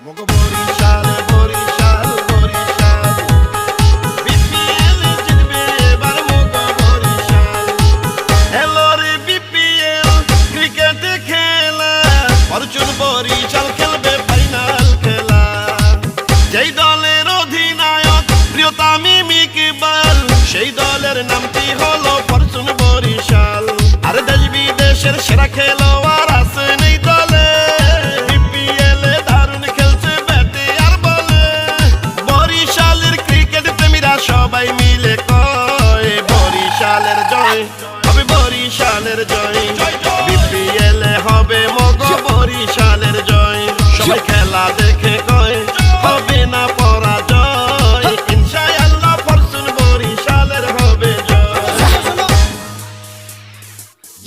Mug Barishal Barishal Barishal BPL জিতবে এবার mug Barishal. Hello রে বিপিএল ক্রিকেট খেলা, ফরচুন বরিশাল খেলবে ফাইনাল খেলা। যেই দলের অধিনায়ক প্রিয় তামিম ইকবাল, সেই দলের নামটি হলো ফরচুন বরিশাল। আর দেশ বিদেশের সেরা খেলোয়াড় আছেন এই দলে, বিপিএল এ দারুণ খেলছে ব্যাটে আর বলে। বরিশালের ক্রিকেট প্রেমীরা সবাই মিলে কয় বরিশালের জয় হবে, বরিশালের জয়। বিপিএল এ হবে মগ বরিশালের জয়। সবাই খেলা দেখে কয় হবে না পরাজয়, ইনশাআল্লাহ ফরচুন বরিশালের হবে জয়।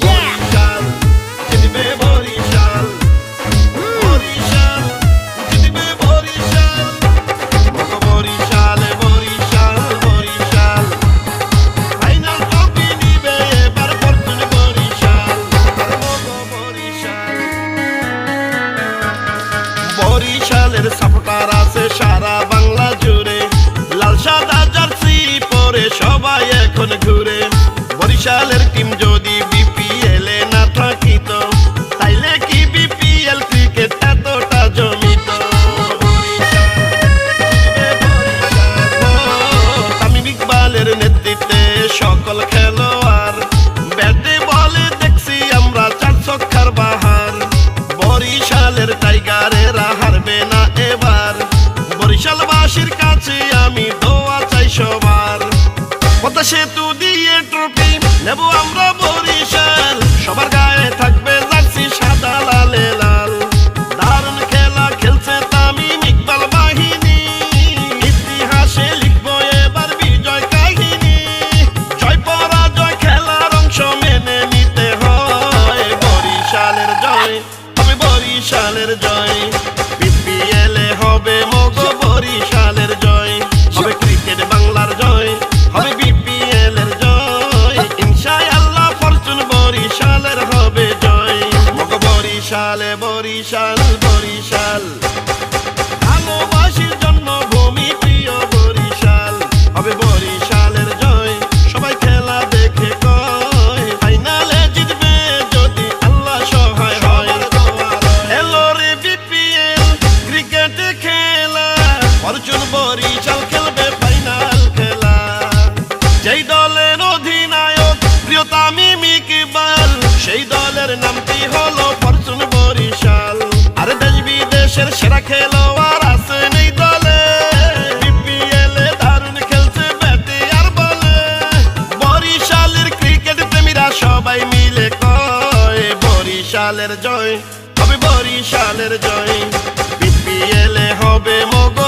বরিশাল জিতবে বরিশাল, বরিশাল জিতবে বরিশাল। মগ বরিশাল বরিশাল বরিশাল, ফাইনাল ট্রফি নিবে এবার ফরচুন বরিশাল। মগ বরিশাল। বরিশালের সাপোর্টার আছে সারা বাংলা জুড়ে, লাল সাদা জার্সি পরে সবাই এখন ঘুরে। বরিশালের টিম যদি বিপিএল এ না থাকিত, তাইলে কি বিপিএল ক্রিকেট এতটা জমিত? তামিম ইকবালের নেতৃত্বে সকল খেলোয়াড়, ব্যাটে বলে দেখছি আমরা চার ছক্কার বাহার। বরিশালের টাইগারেরা হারবে না এবার, বরিশালবাসীর কাছে আমি দোয়া চাই সবার। পদ্মা সেতু দিয়ে ট্রফি নেব আমরা বরিশাল, সবার গায়ে থাকবে জার্সি সাদা লালে লাল। দারুণ খেলা খেলছে তামিম ইকবাল বাহিনী, ইতিহাসে লিখবো এবার বিজয় কাহিনী। জয় পরাজয় খেলার অংশ মেনে নিতে হয়, বরিশালের জয় হবে, বরিশালের জয়। বিপিএল এ হবে মগ বরিশালের জয়, হবে ক্রিকেট বাংলার জয়, হবে বিপিএল এর জয়, ইনশাআল্লাহ ফরচুন বরিশালের হবে জয়। মগ বরিশালে বরিশাল বরিশাল, ভালোবাসির জন্মভূমি প্রিয় বরিশাল, হবে বরিশালের জয়। সবাই খেলা দেখে কয় ফাইনালে জিতবে যদি আল্লাহ সহায় হয়। হ্যালো রে বিপিএল ক্রিকেট খেলা, ফরচুন বরিশাল খেলবে ফাইনাল খেলা। যেই দলের অধিনায়ক প্রিয় তামিম ইকবাল, সেই দলের নামটি হলো ফরচুন বরিশাল। আর দেশ বিদেশের সেরা খেলোয়াড় আছেন এই দলে, বিপিএল এ দারুণ খেলছে ব্যাটে আর বলে। বরিশালের ক্রিকেট প্রেমীরা সবাই মিলে কয় বরিশালের জয় হবে, বরিশালের জয়। বিপিএল এ হবে মগ